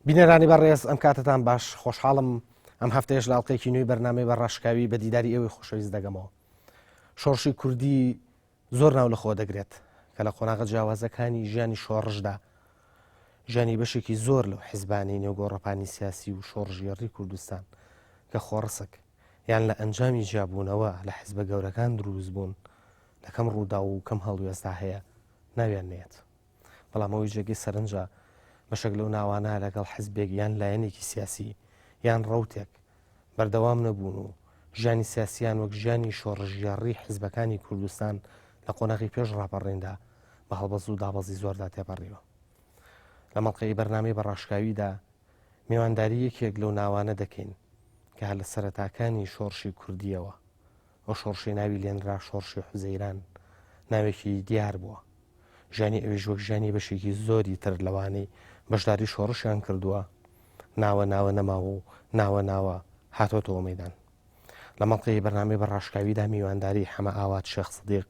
بینەرانی بەڕێز ئەم کاتتان باش خۆشحاڵم ئەم هەفتەیەش لە ئەڵلقەیەکی نوێی بەرنامەی بە ڕاشکاوی بە دیداری ئێوەی خۆشەویست دەگەمەوە. شۆڕشی کوردی زۆر ناو لەخۆ دەگرێت کە لە قۆناغە جیاوازەکانی ژیانی شۆڕشدا ژیانی بەشێکی زۆر لەو حیزبانی نێوگۆڕەپانی سیاسی و شۆڕژێڕی کوردستان کە خۆڕسک یان لە ئەنجامی جیابوونەوە لە حیزبە گەورەکان دروست بوون لە کەم ڕوودا و کەم هەڵوێستا هەیە ناویان نێت. بەڵام ئەوەی جێگەی سەرنجە بەشێک لەو ناوانە لەگەڵ حیزبێک یان لایەنێکی سیاسی یان ڕەوتێک بەردەوام نەبوون و ژیانی سیاسیان وەک ژیانی شۆڕژێڕی حیزبەکانی کوردستان لە قۆناغی پێش ڕاپەڕێندا بە هەڵبەز و دابەزی زۆردا تێپەڕیوە. لە مەڵقەی بەرنامەی بە ڕاشکاویدا میوانداری یەکێک لەو ناوانە دەکەین کە هەر لە سەرەتاکانی شۆڕشی کوردیەوە ئەو شۆڕشی ناوی لێنرا شۆڕشی حوزەیران ناوێکی دیار بووە. ژیانی ئەویش وەک ژیانی بەشێکی زۆری تر لەوانەی بەشداری شۆڕشیان کردووە ناوە نەماوە و ناوە هاتۆتەوە مەیدان. لە مەڵقەی بەرنامەی بە ڕاشکاویدا میوانداری حەمە ئاوات شێخ سدیق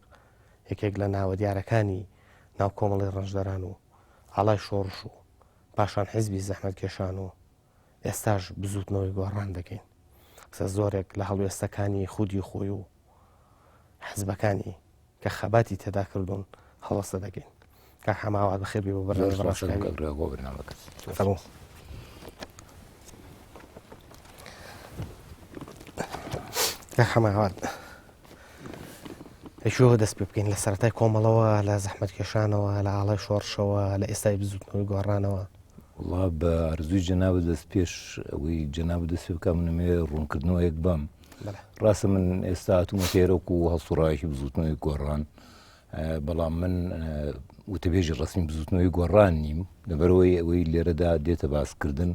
یەکێک لە ناوە دیارەکانی ناو کۆمەڵی ڕەنجدەران و ئاڵای شۆڕش و پاشان حیزبی زەحمەتکێشان و ئێستاش بزوتنەوەی گۆڕان دەکەین. قسە زۆرێک لە هەڵوێستەکانی خودی خۆی و حیزبەکانی کە خەباتی تێدا کردوون هەڵەستە دەکەین. کە حەماوات بەخێربێ بۆ بەرنامەی بە ڕاشکاوی. حەماوات ئەیشۆ دەست پێ بکەین لە سەرەتای کۆمەڵەوە لە زەحمەتکێشانەوە لە ئاڵای شۆڕشەوە لە ئێستای بزوتنەوەی گۆڕانەوە. وڵا بە ئەرزووی جەنابە دەست پێش ئەوەی جەنابە دەست پێ بکەم نمێ ڕوونکردنەوە یەک بەم ڕاستە من ئێستا هاتوومە تێرەوەکو و هەڵسوڕایەکی بزوتنەوەی گۆڕان بەڵام من وتەبێژی ڕستمی بزوتنەوەی گۆڕان نیم لەبەرەوەی ئەوەی لێرەدا دێتە باسکردن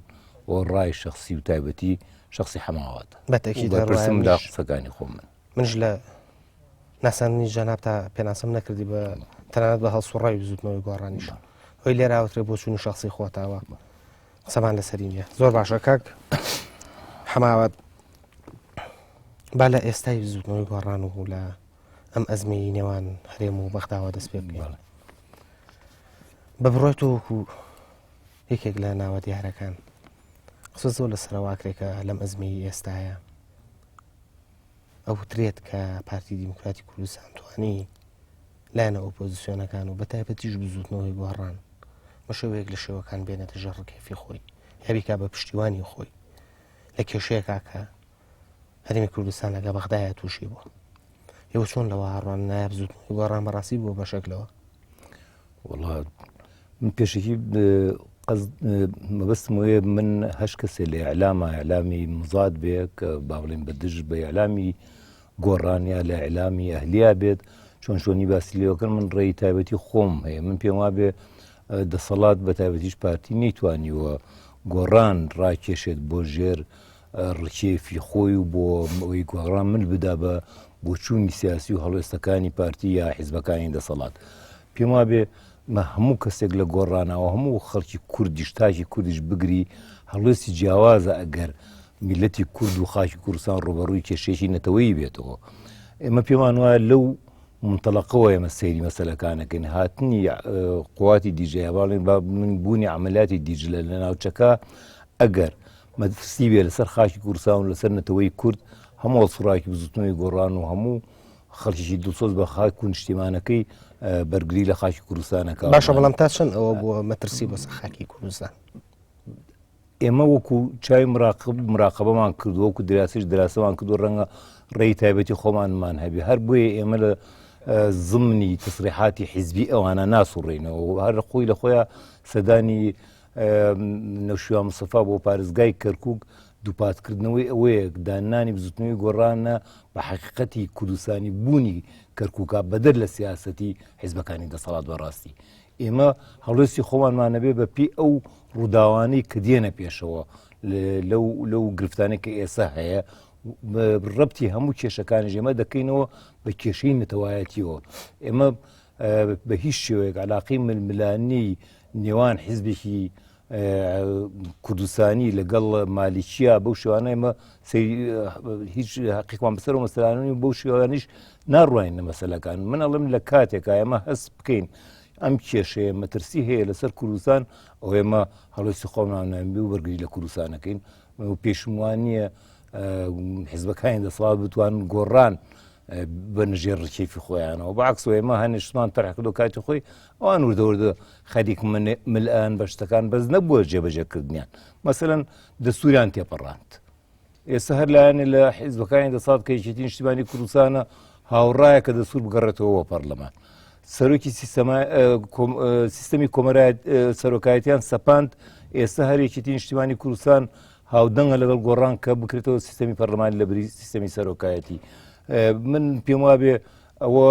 ئەو ڕای شخصی و تایبەتی شخصی حەماواتە بەپرسمدا قسەکانی خۆم منش لە ناسانی جەناب تا پێناسم نەکردی بە تەنانەت بە هەڵسوڕای بزوتنەوەی گۆڕانیش ئەوی لێراوترێ بۆ چوونی شخصی خۆتاوە قسەمان لەسەری نییە. زۆر باشە کاک حەماوات با لە ئێستای بزوتنەوەی گۆڕان و لە ئەم ئەزمەی نێوان هەرێم و بەختاوە دەست پێ بکەین بە بڕۆیت وەکو یەکێک لە ناوە دیارەکان قسە زۆر لە سەرواکرێکە لەم ئەزمەی ئێستاە ئەو وترێت کە پارتی دیموکراتی کوردستان توانی لایەنە ئۆپۆزیسیۆنەکان و بەتایبەتیش بزوتنەوەی گۆڕان بە شێوەیەک لە شێوەکان بێنێتە ژەڕ ڕکێفی خۆی یابیکا بە پشتیوانی خۆی لە کێشەیەکا کە هەرێمی کوردستان لەگە بەغدایە تووشی بووە. ئێوە چۆن لەوە هەڕوان نایە بزوتنەوەی گۆڕان بەڕاستی بووە بەشێکلەوە؟ وڵا من پێشەکی مەبەستم وەیە من هەش کەسێ لە ئیعلامی مزاد بێ کە با بڵێن بە دژ بە ئیعلامی گۆڕانیا لە ئیعلامی ئەهلیا بێت چۆن شۆنی باسی لێوەکەن من ڕێی تایبەتی خۆم هەیە. من پێم وا بێ دەسەڵات بە تایبەتیش پارتی نەیتوانیوە گۆڕان ڕاکێشێت بۆ ژێر ڕکێفی خۆی و بۆ ئەوەی گۆڕان من بدا بە بۆ چوونی سیاسی و هەڵوێستەکانی پارتی یا حیزبەکانی دەسەڵات. پێم وا بێ هەموو کەسێک لە گۆڕانەوە هەموو خەڵکی کوردیش تاکی کوردیش بگری هەڵوێستی جیاوازە ئەگەر میلەتی کورد و خاکی کوردستان ڕۆبەڕووی کێشێکی نەتەوەیی بێتەوە. ئێمە پێمان وایە لەو منتەڵەقەوە ئێمە سەیری مەسەلەکانەکەین هاتنی قواتی دیجە باڵێن من بوونی عملیاتی دیجلە لە ناوچەکە ئەگەر مەدرسی بێ لەسەر خاکی کوردستان و لەسەر نەتەوەی کورد هەموو هەڵسوڕایەکی بزوتنەوەی گۆڕان و هەموو خەڵکیی دڵسۆز بە خاک و نیشتیمانەکەی بەرگری لە خاکی کوردستانەکە. باشە بەڵام تا چەند ئەوە بووە مەترسی بۆ خاکی کوردستان؟ ئێمە وەکو چای مراقبەمان کردو وەکو دراسەمان کردو ڕەنگە ڕێی تایبەتی خۆمانمان هەبێ هەر بۆیە ئێمە لە زمنی تەسریحاتی حیزبی ئەوانە ناسوڕێنەوە و هەر خۆی لە خۆیان سەدانی نەوشیوان مستەفا بۆ پارێزگای کەرکووک دووپاتکردنەوەی ئەوەیە دانانی بزوتنەوەی گۆڕانە بە حەقیقەتی کوردستانی بوونی کەرکووکا بەدەر لە سیاسەتی حیزبەکانی دەسەڵات بەڕاستی. ئێمە هەڵوێستی خۆمانمانە بێ بە پێی ئەو ڕووداوانەی کە دێنە پێشەوە لەو گرفتانەی کە ئێستا هەیە ڕەبتی هەموو کێشەکانی ژێمە دەکەینەوە بە کێشەی نەتەوایەتیەوە. ئێمە بە هیچ شێوەیەک علاقەی ململانی نێوان حیزبێکی کوردستانی لەگەڵ مالیکیە بەو شێوانە ئێمە هیچ حەقیقمان بەسەر و مەسەلانەی بەو شێوانیش ناڕوانینە مەسەلەکان. من ئەڵێم لە کاتێکە ئێمە هەست بکەین ئەم کێشەیە مەترسی هەیە لەسەر کوردستان ئەو ئێمە هەڵۆسی خۆمناونامبی و وەرگری لە کوردستانەکەین و پێشموان نییە حیزبەکانی دەسەڵات بتوانن گۆڕان بەنژێر ڕکێفی خۆیانەوە بەعکس ئێمە هەنیشتمان تەرحکردو کاتی خۆی ئەوان وردەوردە خەریک ملئان بە شتەکان بەس نەبووە جێبەجێکردنیان مەسەلەن دەستوریان تێپەڕاند ئێستا هەر لایەنێ لە حیزبەکانی دەسەڵات کە یەکێتی نیشتیمانی کوردستانە هاوڕایە کە دەسوور بگەڕێتەوە پەرلەمان سەرۆکی سیستەمی کۆمەرایەت سەرۆکایەتیان سەپاند ئێستا هەر یەکێتی نیشتیمانی کوردستان هاودەنگە لەگەڵ گۆڕان کە بکرێتەوە سیستەمی پەرلەمانی لە بری سیستەمی سەرۆکایەتی من پێم وابێ ئەوە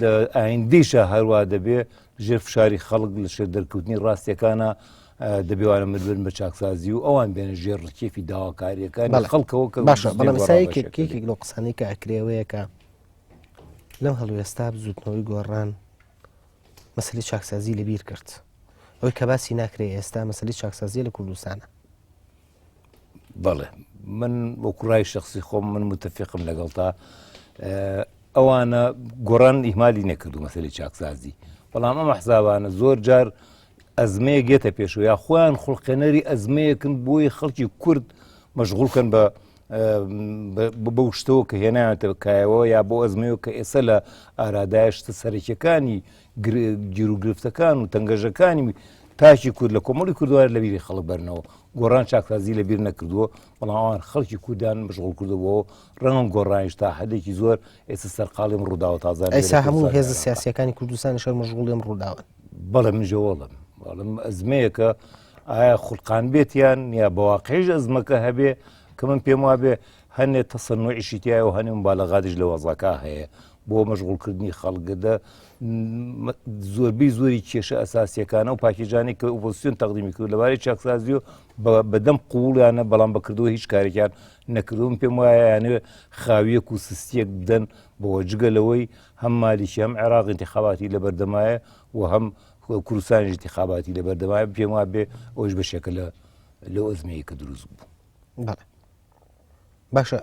لە ئایندەیشە هەروە دەبێ ژێر فشاری خەڵک لە شێر دەرکەوتنی ڕاستیەکانە دەبێوانە مدبن بە چاکسازی و ئەوان بێنە ژێر ڕکێفی داواکاریەکان خەڵکەوە کە باشە بەڵام سایەکێک لە قسانەی کە ئەکرێوەیەکە لەم هەڵوێستا بزوتنەوەی گۆڕان مەسەلی چاکسازی لەبیر کرد ئەوەی کە باسی ناکرێ ئێستا مەسەلی چاکسازی لە کوردستانە بەڵێ من بۆ کوڕای شخصی خۆم من متفقم لەگەڵ تا ئەوانە گۆڕان ئیهمالی نەکردو مەسەلی چاکسازی بەڵام ئەمە حسابانە زۆر جار ئەزمەیە گێتە پێشەوە یا خۆیان خوڵقێنەری ئەزمەیەکن بۆی خەڵکی کورد مەشغوڵکەن بە شتەوە کە هێنایەتە بکایەوە یا بۆ ئەزمەیەوە کە ئێستا لە ئارادایشتە سەرەکیەکانی گیر و گرفتەکان و تەنگەژەکانی تاکی کورد لە کۆمەڵی کوردوار لە بیری خەڵک بەرنەوە گۆڕان چاکسازی لەبیر نەکردووە بەڵام ئەوان خەڵکی کوردیان مەشغوڵ کردەوە ڕەنگە گۆڕانیش تا حدێکی زۆر ئێستا سەرقاڵیم ڕووداوە تازان ئەیسا هەموو هێزە سیاسیەکانی کوردستان شەر مەشغوڵیم ڕووداون بەڵێ من جەوەڵم بەڵام ئەزمەیەکە ئایا خوڵقان بێتیان یا بەواقعیش ئەزمەکە هەبێ کە من پێم وابێ هەنێ تەسەنوعیشی تایە و هەنێ مبالەغاتیش لە وەزەکە هەیە بۆ مەشغوڵکردنی خەڵکەدا زۆربەی زۆری کێشە ئەساسیەکانە و پاکیجانی کە ئۆپۆزیسیۆن تەقدیمی کرد لەبارەی چاکسازی و بەدەم قوڵیانە بەڵام بەکردەوە هیچ کارێکیان نەکردوم پێم وایە یانێ خاویەک و سستیەک بدەن بۆ جگەلەوەی هەم مالیشی هەم عێراق انتیخاباتی لە بەردەمایە و هەم کوردستانی انتیخاباتی لە بەردەمایە پێم وابێ ئەوش بەشێکە لەو ئەزمەیە کە دروست بوو. بەڵێ باشە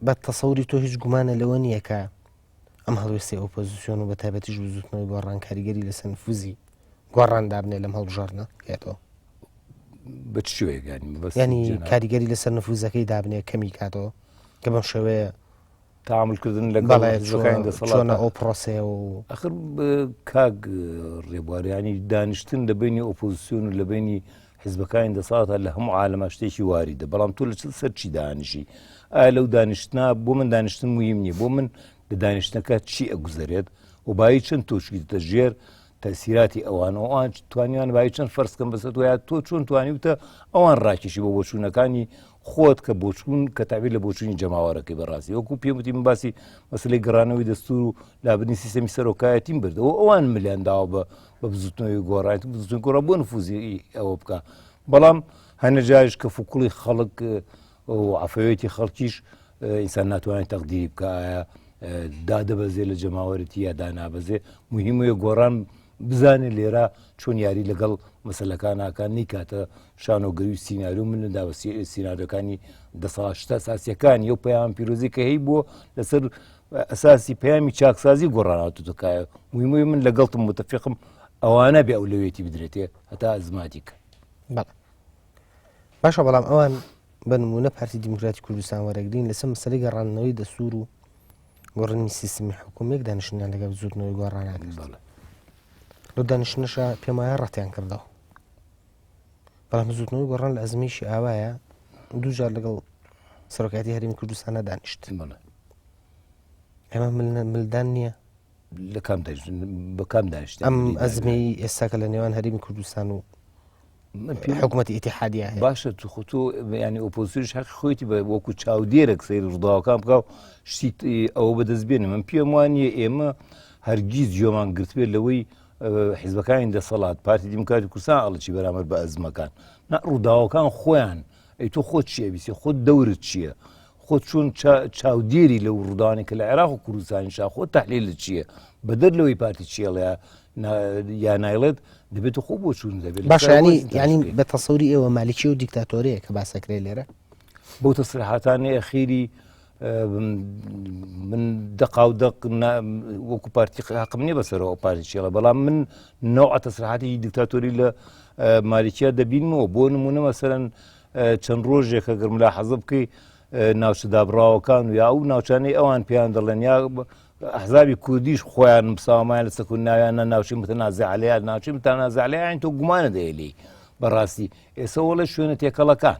بە تەسەوری تۆ هیچ گومانە لەوە نییە کە ئەم هەڵوێستی ئۆپۆزیسیۆن و بە تایبەتیش بزوتنەوەی گۆڕان کاریگەری لەسەر نفوزی گۆڕان دابنێ لەم هەڵبژاردنە هێتەوە بە چ شوەیە ینی کاریگەری لەسەر نفوزەکەی دابنێ کەمی کاتەوە کە بەم شێوەیە تاملکردن لەگەڵ ئەو پرۆسەیە و ئەخر کاک ڕێبوارەیانی دانیشتن لە بینی ئۆپۆزیسیۆن و لە بینی حیزبەکانی دەسەڵاتە لە هەموو عالەمە شتێکی واریدە بەڵام تۆ لە سەر چی دانیشی ئایا لەو دانیشتنا بۆ من دانیشتن مهم نییە بۆ من لە دانیشتەکە چی ئەگوزارێت و بای چەند تۆشکیتە ژێر تەسیراتی ئەوانەوە ئەوان توانیان بای چەند فەرزکەم بەسەر وایە تۆ چۆن توانیوتە ئەوان ڕاکێشی بۆ بۆچوونەکانی خۆت کە بۆچوون کە تابیر لە بۆچوونی جەماوەڕەکەی بەڕاستی وەکو پێم وتی من باسی مەسلەی گەڕانەوەی دەستور و لابنی سیستەمی سەرۆکایەتیم بردەوە ئەوان ملیان داوە بە بزوتنەوەی گۆڕایەت بزوتنی گۆڕا بۆ نفوزی ئەوە بکە بەڵام هەنە جایش کە فوکوڵی خەڵک و عەفەوێتی خەڵکیش ئینسان ناتوانێت تەقدیری بکە ئایا دادەبەزێ لە جەماوەرەتی یا دانابەزێ مهمەیە گۆڕان بزانێت لێرە چۆن یاری لەگەڵ مەسەلەکان ناکانی کاتە شانۆگەری و سینناریو من داوە سینناریەکانی دەسەڵات ئەساسیەکانی ئەو پەیام پیرۆزی کە هەیە بووە لەسەر ئەساسی پەیامی چاکسازی گۆڕاناتوتەکایە مهمەیە من لەگەڵتم متفقم ئەوانە بێ ئەولەوێتی بدرێتێ هەتا ئەزماتی کە بەڵێ باشە بەڵام ئەوان بە نمونە پارتی دیموکراتی کوردستان وەرەگرین لەسەر مەسەلەی گەڕانەوەی دەسوور و گۆڕانی سیستمی حکوومەت دانیشتنیان لەگەڵ زوتنەوەی گۆڕاناکرد لەو دانیشتنەشە پێم وایە ڕەتیان کردەوە بەڵام زوتنەوەی گۆڕان لە ئەزمیشی ئاوایە دوو جار لەگەڵ سەرۆکایەتی هەرێمی کوردستانە دانیشت ئێمە ملدان نییە لە کام بە کام دانیشت ئەم ئەزمەی ئێستاکە لە نێوان هەرێمی کوردستان و حکوومەتی ئیتیحادیە هەیە باشە توخۆتۆ ینی ئۆپۆزیسیۆنش حەقی خۆیتی بە وەکو چاودێرێک سەیری ڕووداوەکان بکە و شتی ئەوە بەدەستبێنە من پێم وانیە ئێمە هەرگیز جۆمان گرتبێت لەوەی حیزبەکانی دەسەڵات پارتی دیموکراتی کوردستان ئەڵەچی بەرامبەر بە ئەزمەکان ڕووداوەکان خۆیان ئەی تۆ خۆت چییە بیسی خۆت دەورت چییە خۆت چۆن چاودێری لەو ڕووداوانێک کە لە عێراق و کوردستانیشا خۆت تەحلیلت چییە بەدەر لەوەی پارتی چیەڵەیە یا نایڵێت دەبێت خۆ بۆ چوون دەبێت باشە ینی بە تەسەوری ئێوە مالیکی و دیکتاتۆریە کە باسەکرێ لێرە بەو تەسریحاتانی ئەخیری من دقا و دق وەکو پارتی حەقم نییە بەسەرەوە پارتی چێڵە بەڵام من نەوع تەسریحاتی دیکتاتۆری لە مالیکیا دەبینمەوە بۆ نمونە مەسەرەن چەند ڕۆژێک ئەگەر ملاحەزە بکەی ناوچە دابڕاوەکان و یا ئەو ناوچانەی ئەوان پێیان دەڵێن یا ئەحزابی کوردیش خۆیان مساوامایان لە سەکوون ناویانە ناوچەی متەنازع عەلەیە ناوچەی متەنازع عەلەیە یانی تۆ گومانە دەیە لێی بەڕاستی ئێستا وەڵە شوێنە تێکەڵەکان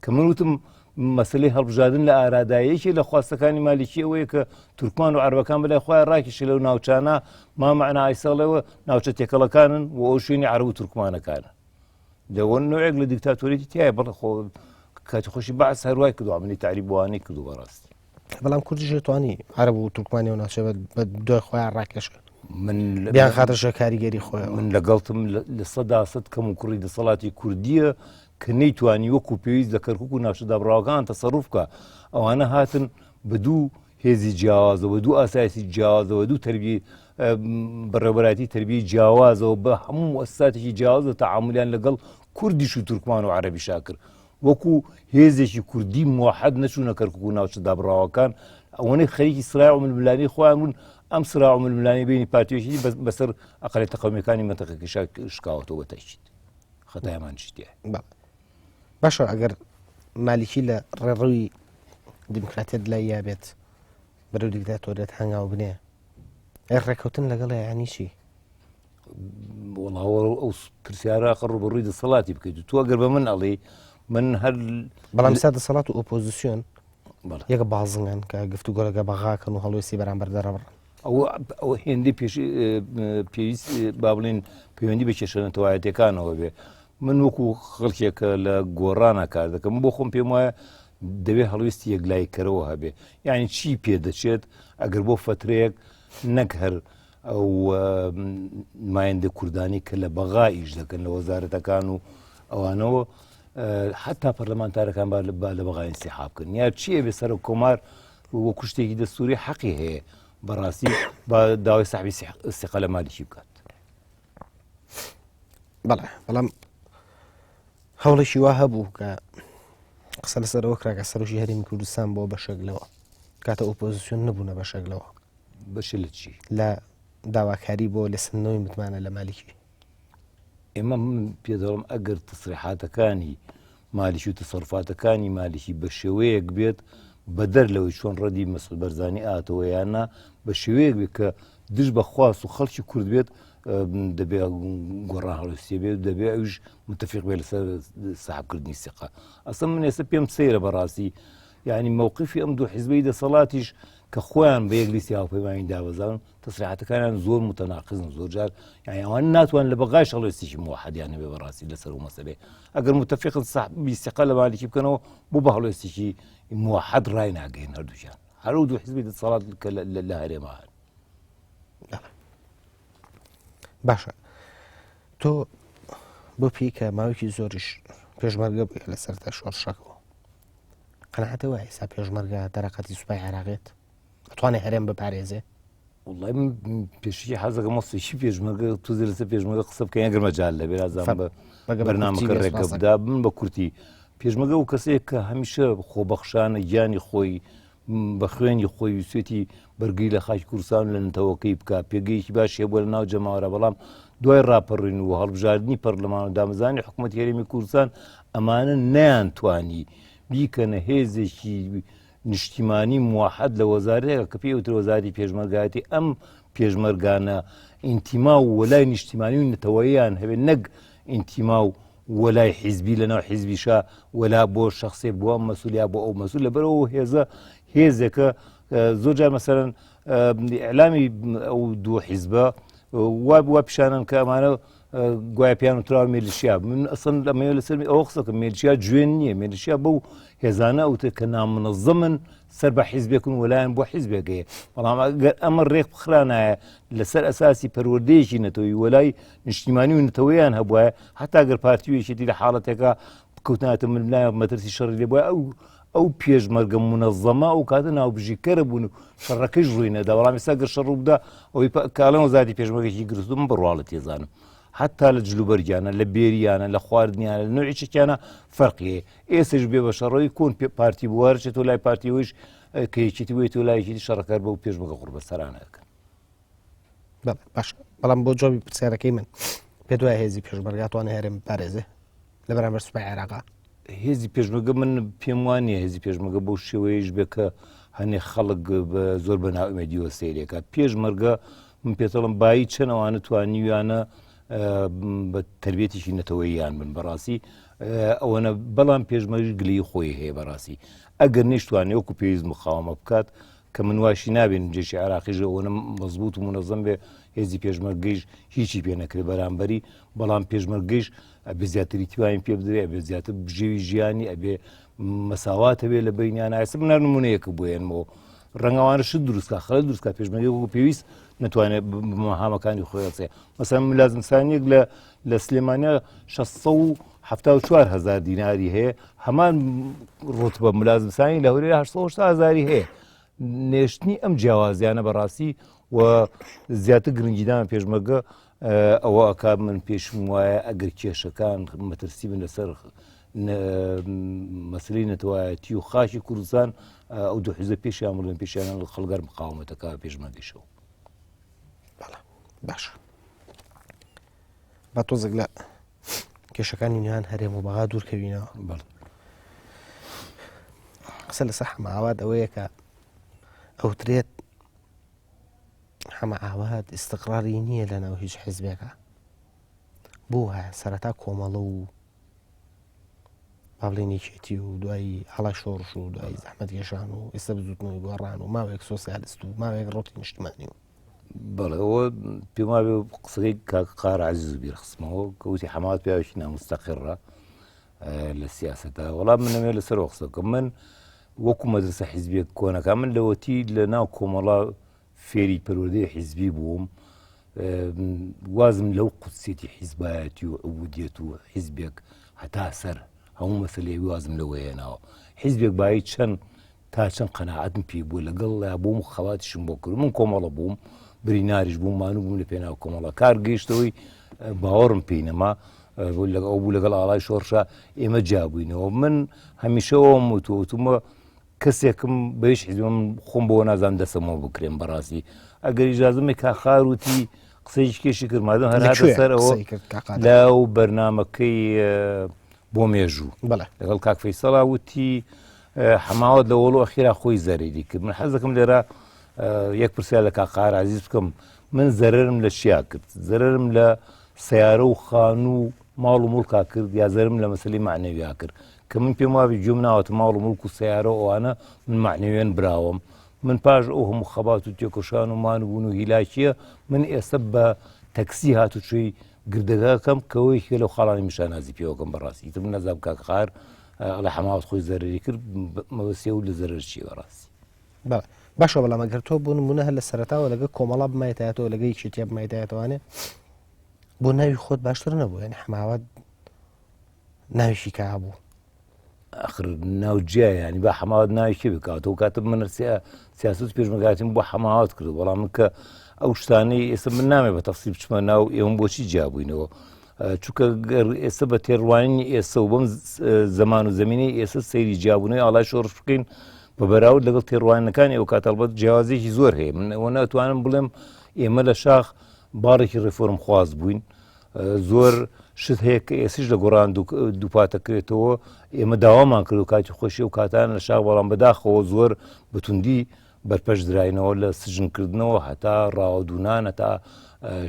کە من وتم مەسلەی هەڵبژاردن لە ئاراداییەکی لە خواستەکانی مالیکی ئەوەیە کە تورکمان و عەرەبەکان بەلای خۆیان ڕاکێشە لەو ناوچانە مامەعنا ئایساڵەوە ناوچە تێکەڵەکانن و ئەو شوێنی عەرەب و تورکمانەکانە لەوە نوێک لە دیکتاتۆریەتی تایە بەڵێ خۆ کاتی خۆشی بەعس هەروای کردو عملی تعریب بوانەی کردو بەڕاستی بەڵام کوردیش دەتوانی عەرەب و تورکمانی و ناوچە بە دوای خۆیان ڕاکێشە من بیان خاترشە کاریگەری خۆیەوە من لەگەڵتم لە سەدا سەد کەم و کوڕی دەسەڵاتی کوردیە کە نەیتوانی وەکو پێویست لە کەرکووک و ناوچە دابڕاوەکان تەسەڕوف بکە ئەوانە هاتن بە دوو هێزی جیاوازەوە دوو ئاساسی جیاوازەوە دوو تەربیە بەڕێوەبەرایەتی تەربیەی جیاوازەوە بە هەموو ئەساساتێکی جیاوازە تەعاملیان لەگەڵ کوردیش و تورکمان و عەرەبیشا کرد وەکو هێزێکی کوردی موحەد نەچوونە کەرکووک و ناوچە دابڕاوەکان ئەوەنەی خەریکی سرای و ململانی خۆیان بوون ئەم سرا و ململانی بینی پارتیۆکی بەسەر ئەقەڵیەتە قەومیەکانی مەنتەقەکەی شکاوەتەوە بەتەکید خەتایەمان شتیە باشە ئەگەر مالیکی لە ڕێڕەوی دیموکراتیەت لای یابێت بەرەو دیکتاتۆریەت هەنگاو بنێ ڕێکەوتن لەگەڵ یانی چی وڵاوە ئەو پرسیارە ڕوبەڕووی دەسەڵاتی بکەیت و تۆ ئەگەر بە من ئەڵێ من هەر بەڵام سا دەسەڵات و ئۆپۆزیسیۆن یەکە بازنگان کە گفتو گۆرەگە بەغاکەن و هەڵوێستی بەرامبەر دەڕەبڕن ئەوە هێندەی پێویست با بڵێن پەیوەندی بە کێشەنەتەوایەتەکانەوە بێ من وەکو خەڵکێکە لە گۆڕانە کار دەکەم بۆ خۆم پێم وایە دەبێت هەڵوێستی یەکلایکەرەوە هەبێ یعنی چی پێدەچێت ئەگەر بۆ فترەیەک نەک هەر ئەو نمایەندە کوردانی کە لە بەغا ئیش دەکەن لە وەزارەتەکان و ئەوانەوە حتا پەرلەمانتارەکان با لە بەغا ئینسیحاب بکەن یا چییە بێ سەر کۆمار وەکو شتێکی دەستوری حەقی هەیە بەڕاستی بە داوای ساحبی استیقالە مالیکی بکات بەڵێ بەڵام هەوڵێکی وا هەبوو کە قسە لەسەرەوە کراکە سەرۆژی هەرێمی کوردستان بۆ بەشێکلەوە کاتە ئۆپۆزیسیۆن نەبوونە بەشێکلەوە بەش لە چی لە داواکاری بۆ لەسەندنەوەی متمانە لە مالیکی ئێمە پێ دەڵم ئەگەر تەسریحاتەکانی مالیکی و تەسەڕوفاتەکانی مالیکی بە شێوەیەک بێت بەدەر لەوەی چۆن ڕەدی مەسعود بەرزانی ئاتەوە یاننا بە شێوەیەک بێت کە دژ بە خواست و خەڵکی کورد بێت دەبێ گۆڕان هەڵوێستی بێت دەبێ ئەوش متفق بێت لەسەر ساحبکردنی سیقا ئەسڵ من ئێستا پێم سەیرە بەڕاستی یعنی مووقفی ئەم دوو حیزبەی دەسەڵاتیش کە خۆیان بە یەک لیستی هاوپەیمانی دابەزان تەسریحاتەکانیان زۆر متەناقزن زۆر جار یعنی ئەوان ناتوان لە بەغاش هەڵوێستیی موحەدیان هەبێ بەڕاستی لەسەر و مەسەلێ ئەگەر متفقن ساحبی سیقا لە مالیکی بکەنەوە بۆ بە هەڵوێستێکی موحەد ڕای ناگەین هەردووشیان هەرو دوو حیزبی دەسەڵات کە لە هەرێما هەن باشە تۆ بۆ پێی کە ماوەیەکی زۆریش پێشمەرگە بووە لەسەرتا شۆڕشەکەەوە قەنەعەتە وایە سا پێشمەرگە دەرەقەتی سوپای عێراقێت ئەتوانێ هەرێم بپارێزێ وڵای من پێشی حەزەکە مەستێکی پێشمەرگە توزی لەسەر پێشمەرگە قسە بکەین ئەگەر مەجال لەبێ ئازان بە بەرنامەکە ڕێگە بدا بن بە کورتی پێشمەرگە و کەسێک کە هەمیشە خۆبەخشانە گیانی خۆی بە خوێنی خۆی وسوێتی بەرگری لە خاکی کوردستان لە نەتەوەکەی بکە پێگەیەکی باش هەیە بۆ لە ناو جەماوەرە بەڵام دوای ڕاپەڕین و هەڵبژاردننی پەرلەمان و دامەزانی حکوومەتی هەرێمی کوردستان ئەمانە نەیانتوانی بیکەنە هێزێکی نیشتیمانی موحەد لە وەزارەیە کە پێوتر وەزاری پێشمەرگایەتی ئەم پێشمەرگانە ئینتیما و وەلای نیشتیمانی و نەتەوەییان هەبێت نەک ئینتیما و وەلای حیزبی لەناو حیزبیشا وەلا بۆ شخصێک بووە مەسوولیا بۆ ئەو مەسوول لەبەرەوە هێزە هێزێکە زۆر جار مەسەرەن ئیعلامی ئەو دوو حیزبە وای بووە پیشانن کە ئەمانە گوایە پیان و تراوە مێلیشیا من ئەسڵ ئەمەوە لەسەر ئەوە قسەکەم مێلیشیا جوێن نییە مێلیشیا بەو هێزانە ئەوتە کە نامنەظەمن سەر بە حیزبێکن وەلایەن بۆ حیزبێکەیە بەڵام ئەگەر ئەمە ڕێک بخرانایە لەسەر ئەساسی پەروەردەیەکی نەتەوەی وەلای نیشتیمانی و نەتەوەیان هەبووە حتا گەر پارتیویەکێتی لە حاڵەتێکە بکەوتناتە ملایە مەترسی شەڕی لێ بووە ئەو پێشمەرگە منەظەمە ئەو کاتە ناوبژیکەرە بوون و شەڕەکەیش ڕووی نەدا بەڵام ئێستا گەر شەڕ ڕووبدا ئەوەی کاڵەوە زادی پێشمەرگێکی گرست من بڕواڵە تێزانم حتا لە جلوبەرگیانە لە بێریانە لە خواردنیانە لە نوعی چێکیانە فەرقیەیە ئێستش بێ بە شەڕەوەی کۆن پارتی بوارچێتەوە لای پارتیەوەیش کە یەکێتی بێت و لایەکی شەڕەکار بە و پێشمەگە قوڕ بە سەرانەکەن. باش بەڵام بۆ جوابی پرسیارەکەی من پێ دوای هێزی پێشمەرگاتوانە هەرێم پارێزێ لە بەرامبەر سوپای عێراقا. هێزی پێشمەگە من پێم وانە هێزی پێشمەگە بۆ شێوەیەش بێ کە هەنێ خەڵک زۆر بە ناومێدیوە سیرێکە پێشمەرگە من پێتەڵم بایی چەنەوانە توانیویانە بە تربێتیشی نەتەوەییان بن بەڕاستی ئەوەنە بەڵام پێشمەری گلی خۆی هەیە بەڕاستی ئەگەر نیشتوانێ وەکو پێویست مخاومە بکات کە من واشی نابێن جێشی عراقیژ ئەوەنە مەزبوط و منەظەم بێ هێزی پێشمەرگەیش هیچی پێ نەکرێت بەرامبەری بەڵام پێشمەرگەیش ئەبێ زیاتری توانین پێ بدرێ ئەبێ زیاتر بژێوی ژیانی ئەبێ مەساواتە بێ لە بینیان ئاسە من نمونەیەکە بۆێنمەوە ڕەنگەوانە دروستکە خەڵک دروستکە پێشمەرگە وەکو پێویست نتوانێت مەهامەکانی خۆی ڕچێ مەسەڵەن ملازمسانیەک لە سلێمانیا 674,000 دیناری هەیە هەمان ڕوتبە ملازمسانی لە هەورێ 800,000 هەیە نێشتنی ئەم جیاوازیانە بەڕاستی و زیاتر گرنگیدان پێشمەرگە ئەوە ئەکا من پێشم وایە ئەگەر کێشەکان مەترسی بن لەسەر مەسلەی نەتەوایەتی و خاشی کوردستان ئەو دوو حیزب پێشیان بڵێن پێشیانە خەڵگەر مقاومەتەکە پێشمەرگەیشەوە. باش با تۆزێک لە کێشەکانی نیان هەرێم و بەغا دوورکەوینەوە قسە لەسەر حەماوات ئەوەیە کە ئەوترێت حەماوات ئیستیقراری نییە لەناو هیچ حیزبێکە بۆ هەیە سەرەتا کۆمەڵە و باڵێنێکێتی و دوایی هەڵا شۆڕش و دوایی زەحمەتکێشان و ئێستا بزوتنەوەی گۆڕان و ماوەیەک سۆسیالیست و ماوەیەک ڕۆتی نیشتمانی و بەڵێ ئەوە پێم وابێ قسەی قار عەزیز و بیرخستمەوە کەوتی حەماوات پیاوێکی نامستەقیڕە لە سیاسەتە وەڵام من نەمێ لەسەر قسەکەم من وەکو مەدرسە حیزبێک کۆنەکە من لەوەتی لە ناو کۆمەڵا فێری پەروەردەی حیزبی بووم وازم لەو قوتسێتی حیزبایەتی و عوبودیەت و حیزبێک هەتا سەر هەموو مەسەلەی وازم لەوەیەناوە حیزبێک بای تا چەند قەناعەتم پێ بوو لەگەڵ لا بووم خەواتیشم بۆ کرد من کۆمەڵە بووم بریناریش بووم مانوو بووم لە پێناو کۆمەڵە کار گەیشتەوەی باوەڕم پێی نەما ئەو بوو لەگەڵ ئاڵای شۆڕشە ئێمە جابووینەوە من هەمیشەوەم وتومە کەسێکم بەهێش حیزبم خۆم بۆ نازانم دەسەمەوە بکرێن بەڕاستی ئەگەر ئیجازەمێک کاخار وتی قسەیش کێشی کرد مادەم هەر هاتە سەر ئەوە لەو بەرنامەکەی بۆ مێژوو لەگەڵ کاک فەیسەڵا وتی حەماوات لە وەڵۆ ئەخیرا خۆی زەرێری کرد من حەز دەکەم لێرە یەک پرسیار لە کاقار عەزیز بکەم من زەرەرم لە چیا کرد زەرەرم لە سەیارە و خان و ماڵ و موڵکا کرد یا زەرم لە مەسەلەی معنەویا کرد کە من پێم وابی گوێم ناوەتە ماڵ و موڵک و سەیارە ئەوانە من معنەویان براوم من پاش ئەو هەموو خەبات و تێکۆشان و مانبوون و هیلاکیە من ئێستا بە تەکسی هاتوچۆی گردەکەکەم کەەوەی لەو خاڵانی میشانازی پێوەکەم بەڕاستی تر من نەزانم کاک خار لە حەماوات خۆی زەرری کرد مەبەستیە و لە زەرەر چی بەڕاستی باشە بەڵام ئەگەر تۆ بوون نمونە هەر لە سەرەتاوە لەگە کۆمەڵا بمایەتایەتەوە لەگە یەکێتیە بمایەتایەتەوانێ بۆ ناوی خۆت باشتر نەبوو یعنی حەماوات ناویشی کا بوو ئەخر ناوجیای ینی بە حەماوات ناویکی بکاتەوە کاتە من سیاست پێشمەرگاتیم بۆ حەماوات کرد بەڵام من کە ئەو شتانەی ئێستا من نامێ بە تەفسیل بچمە ناو ئێوەم بۆچی جیابووینەوە چونکە ئێستا بە تێڕوانی ئێستا و بەم زەمان و زەمینەی ئێستا سەیری جیابوونەوەی ئاڵای شۆڕش بکەین بە بەراورد لەگەڵ تێڕوانەکانی ئەو کاتەڵبەت جیاوازێکی زۆر هەیە من ئەوە ناتوانم بڵێم ئێمە لە شاخ باڕێکی ڕێفۆرم خواست بووین زۆر شت هەیە کە ئێسیش لە گۆڕان دووپاتەکرێتەوە ئێمە داوامان کرد و کاتی خۆشی و کاتان لە شاخ بەڵام بەداخەوە زۆر بەتوندی بەرپەش درراینەوە لە سژنکردنەوە هەتا ڕاوەدونان هەتا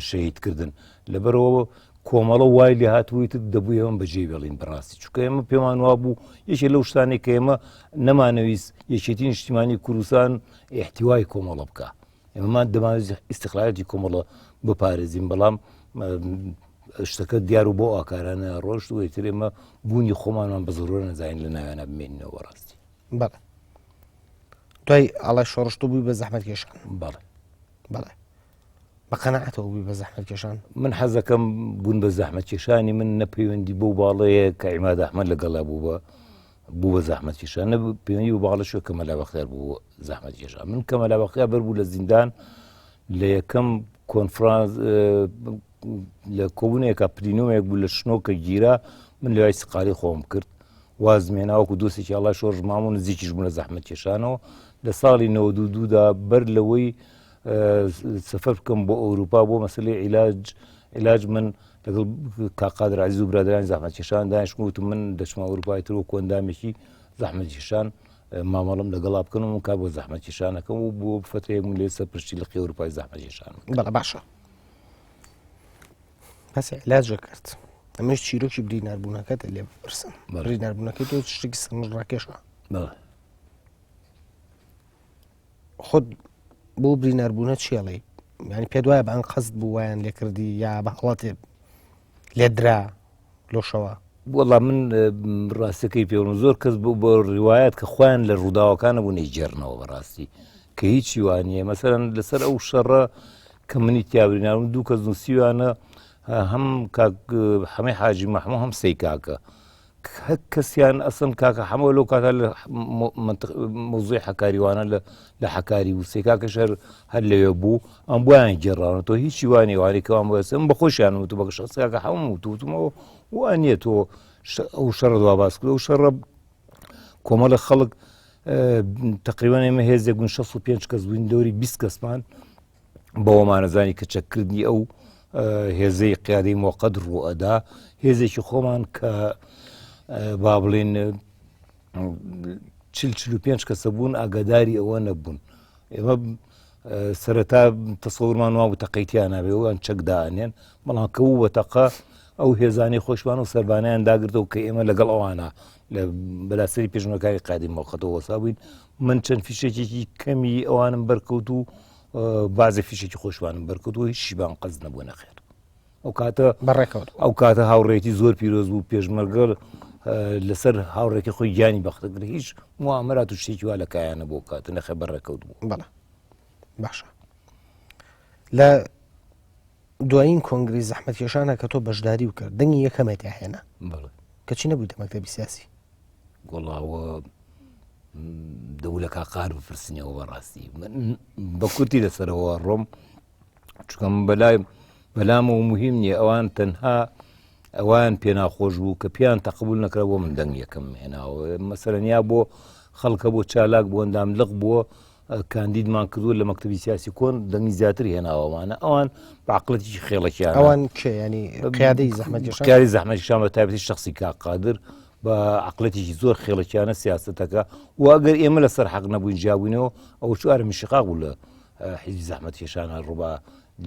شەهیدکردن لەبەرەوە کۆمەڵە وای لێ هاتوویتر دەبوو ئێمە بەجێ بێڵین بەڕاستی چونکە ئێمە پێمان وا بوو یەکێ لەو شتانێک کە ئێمە نەمانەویست یەکێتی نیشتیمانی کوردستان ئیحتیوای کۆمەڵە بکە ئێمەمان دەمانویست ئیستیقلالیەتی کۆمەڵە بپارێزین بەڵام شتەکە دیار و بۆ ئاکارانە ڕۆشت و ئیتر ئێمە بوونی خۆمانمان بە زۆرۆ نەزانین لە ناوێنە بمێنینەوە بەڕاستی بەڵێ دوای ئاڵای شۆڕشت بووی بە زەحمەتکێشان بەڵێ بە قەنەعەتەوە بووی بە زەحمەتکێشان من حەز دەکەم بوون بە زەحمەتکێشانی من نەپەیوەندی بۆ باڵەیە کە عیماد ئەحمەد لەگەڵا بوو بە زەحمەتکێشان نەپەیوەندی بۆ باڵە شوێ کەمەلا بەختیار بوو زەحمەتکێشان من کەمەلا بەختیار بەربوو لە زیندان لە یەکەم کۆنفرانس لە کۆبوونێکە پلینۆمێک بوو لە شنۆکە گیرا من لەوای سقالی خۆم کرد وازمێناوەکو دۆستێکی ئەڵای شۆڕ مامون نزیکیش بوون لە زەحمەت کێشانەوە لە ساڵی 92دا بەر لەوەی سەفەر بکەم بۆ ئەوروپا بۆ مەسلەی عیلاج من لەگەڵ کاقادر عەزیز و برادرانی زەحمەت کێشان دانیشتم وتم من دەچمە ئەوروپای تر وەکو ئەندامێکی زەحمەت کێشان مامەڵەم لەگەڵا بکەن و من کار بۆ زەحمەت کێشانەکەم و بۆ فترەیەک من لێ سەرپشتی لە ئەوروپای زەحمەت کێشان بەڵێ باشە بەس عیلاجە کرد ئەمەش چیرۆکی بریناربوونەکەتە لێ بپرسن بریناربوونەکەی تۆ شتێکی سەرنجڕاکێشە خۆت بۆ بریناربوونە چێڵێ ینی پێ وایە بەان قەست بوو وایان لێ کردی یا بە هەڵاتێ لێدرا لۆشەوە وەڵا من ڕاستەکەی پێوەم زۆر کەس بوو بۆ ڕیوایەت کە خۆیان لە ڕووداوەکانە بوو نەیجێڕنەوە بەڕاستی کە هیچی وانە مەسەرەن لەسەر ئەو شەڕە کە منی تیابریناون دوو کەس نووسیوانە هەم هەمەی حاجی مەحموو هەم سەی کاکە هەک کەسیان ئەسن کاکە هەموو لەو کاتە لە مۆزوعی حەکاریوانە لە حەکاری و سەی کاکەش هەر لەوێ بوو ئەم بۆیان گێڕاونە تۆ هیچی وانێ وانێکەوان بەسم بە خۆشیان وتو بە شخص کاکە هەموو وتوتمەوە وانە تۆ ئەو شەڕە دوا باس کرد ئەو شەڕە کۆمەڵە خەڵک تقریبان ئێمە هێزێک بوون 65 کەس بووین دەوری 20 کەسمان بەوەمانەزانی کە چەککردنی ئەو هێزەی قیادەی مۆقەت ڕوئەدا هێزێکی خۆمان کە با بڵێن 45 کەسە بوون ئاگاداری ئەوە نەبوون ئێمە سەرەتا تەسەورمان وا بوو تەقەیتیان نابێ ئەویان چەکدانێن بەڵام کەوو بە تەقە ئەو هێزانی خۆشمان و سەربانیان داگرتەوە کە ئێمە لەگەڵ ئەوانە لە بەلاسەری پێشنەکانی قیادەی مۆقەتەوە وەسا بووین من چەند فیشێکی کەمی ئەوانم بەرکەوت و بازە فیشێکی خۆشوانم بەرکەوت و هیچیبان قەز نەبوو نەخێر ئەو کاتە بەڕێکەوت ئەو کاتە هاوڕێتی زۆر پیرۆز بوو پێشمەرگەر لەسەر هاوڕێکی خۆی گیانی بەختەگر هیچ موامەرات و شتێکی وا لە کایانە بۆ کاتە نەخێ بەڕێکەوت بوو بەڵێ باشە لە دوایین کۆنگری زەحمەت کێشانە کە تۆ بەشداری و کرد دەنگی یەکەمێتی هێنا کەچی نەبوویتە مەکتەبی سیاسی گۆڵاوە دەولە کاقار بپرسنەوە بەڕاستی بە کورتی لەسەرەوە ڕۆم چکەم بەلامەوە مهم نییە ئەوان تەنها ئەوان پێ ناخۆش بوو کە پیان تەقبول نەکرا بۆ من دەنگ یەکەم هێناوە مەسەرەنیا بۆ خەڵکە بۆ چالاک بۆ ئەندام لەق بووە کاندیدمان کردووە لە مەکتەبی سیاسی کۆن دەنگی زیاتر هێناوەمانە ئەوان بەعقڵەتی خێڵەکیان ئەوان کێ ینی قیادەی زەحمەت کێشان کاری زەحمەت کێشان بە تایبەتی شخصی کاقادر بە عقلەتێکی زۆر خێڵەکیانە سیاسەتەکە و ئەگەر ئێمە لەسەر حەق نەبووین جیابووینەوە ئەوە چوارە میشقاق بوو لە حیزبی زەحمەت کێشان ڕووبا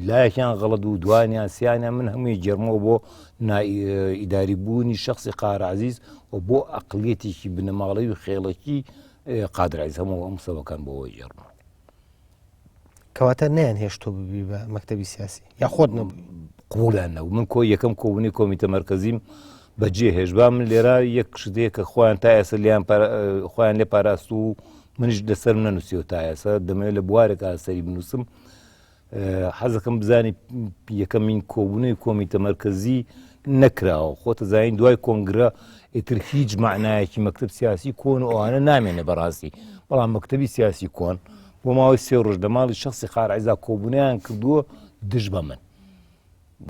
لایەکیان غەڵەت و دوانیان سییانیان من هەمووی جێرمەوە بۆ ئیداری بوونی شخصی قارەعەزیز و بۆ عقلێتێکی بنەماڵەی و خێڵەکی قادر عەزیز هەموو ئەم سەبەکان بۆەوەی جێڕمەوە کەواتە نەیان هێشتۆ ببی بە مەکتەبی سیاسی یا خۆت نەبووی قوڵیان نەبوو من یەکەم کۆبوونی کۆمیتە مەرکەزیم بەجێ هێشبا من لێرە یەک شتەیە کە خۆیان تا ئێستا خۆیان لێ پاراست و منیش لەسەر نەنووسیەوە تا ئێستا دەمەوێت لە بوارێکە سەری بنووسم حەزەکەم بزانی یەکەمین کۆبوونەی کۆمیتە مەرکەزی نەکراوە خۆتە زانین دوای کۆنگرە ئیتر هیچ معنایەکی مەکتەب سیاسی کۆن و ئەوانە نامێنێ بەڕاستی بەڵام مەکتەبی سیاسی کۆن بۆ ماوەی 3 ڕۆژ لە ماڵی شخصی قارەعەزیز کۆبوونیان کردووە دژ بە من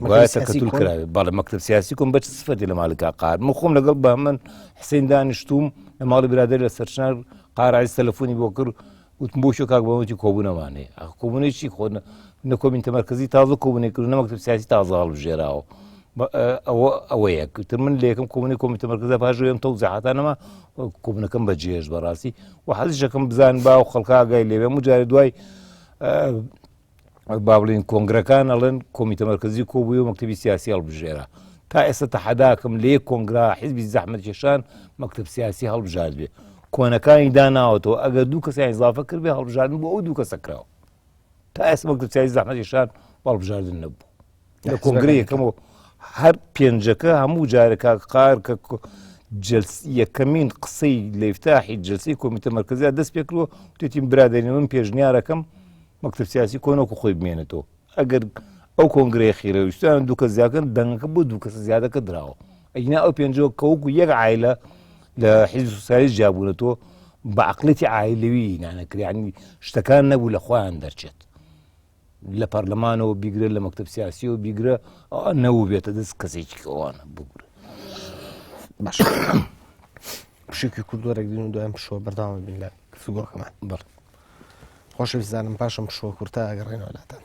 وایەتە کە توول کراوێت بەڵێ مەکتەب سیاسی کۆن بە چ سفەتی لە ماڵی کاقار من خۆم لەگەڵ بە من حسێن دانیشتوم لە ماڵی برادەری لە سەرچنار قارەعەزیز تەلەفۆنی بۆ کرد وتم بۆ شو کاک بەوەتی کۆبوونەوانەیە کۆبوونەی چی خۆ نە کۆمیتە مەرکەزی تازە کۆبوونی کردو نە مەکتەب سیاسی تازە هەڵبژێراوە ئەوەیە کەوتر من لە یەکەم کۆبوونی کۆمیتە مەرکەزە پاشەوەی ئەم تەوزیعاتانەمە کۆبوونەکەم بەجێهێشت بەڕاستی و حەزیشەکەم بزان با و خەڵکا ئاگای لێبێ هەموو جارێ دوای با بڵێن کۆنگرەکان ئەڵێن کۆمیتە مەرکەزی کۆبووی و مەکتەبی سیاسی هەڵبژێرا تا ئێستا تەحەداکەم لە یەک کۆنگرا حیزبی زەحمەت کێشان مەکتەب سیاسی هەڵبژارد بێ کۆنەکانی داناوەتەوە ئەگەر دوو کەسیان ئیزافە کرد بێ هەڵبژاردن بۆ ئەو دوو کەسە کراوە تا ئێستا مەکتەب سیاسی زەحمەت کێشان هەڵبژاردن نەبوو لە کۆنگرە یەکەمەوە هەر پێنجەکە هەموو جارێکا قار کە یەکەمین قسەی لە ئیفتاحی جەلسەی کۆمیتە مەرکەزیە دەست پێ کردووە وتێتی برادەری من پێشنیارەکەم مەکتەب سیاسی کۆنەوەکو خۆی بمێنێتەوە ئەگەر ئەو کۆنگرەی خێرەویستیان دوو کەس زیادەکەن دەنگەکە بۆ دوو کەسە زیادەکە دراوە ئەگینا ئەو پێنجەوە کەوەکو یەک عایلە لە حیزب سوسیالیست جیابوونەتەوە بە عەقڵێتی عایلەوی نانەکرد یعنی شتەکان نەبوو لە خۆیان دەرچێت لە پەرلەمانەوە بیگرە لە مەکتەب سیاسیەوە بیگرە نەوە بێتە دەست کەسێکی ئەوانە بگرە باش پشێکی کوردوەرێک دین و دوایان پشۆ بەرداوام بین لە گفتوگۆکەمان بەڵ خۆشەویستانم پاشم پشۆ کورتە ئەگەڕێنەوە لاتان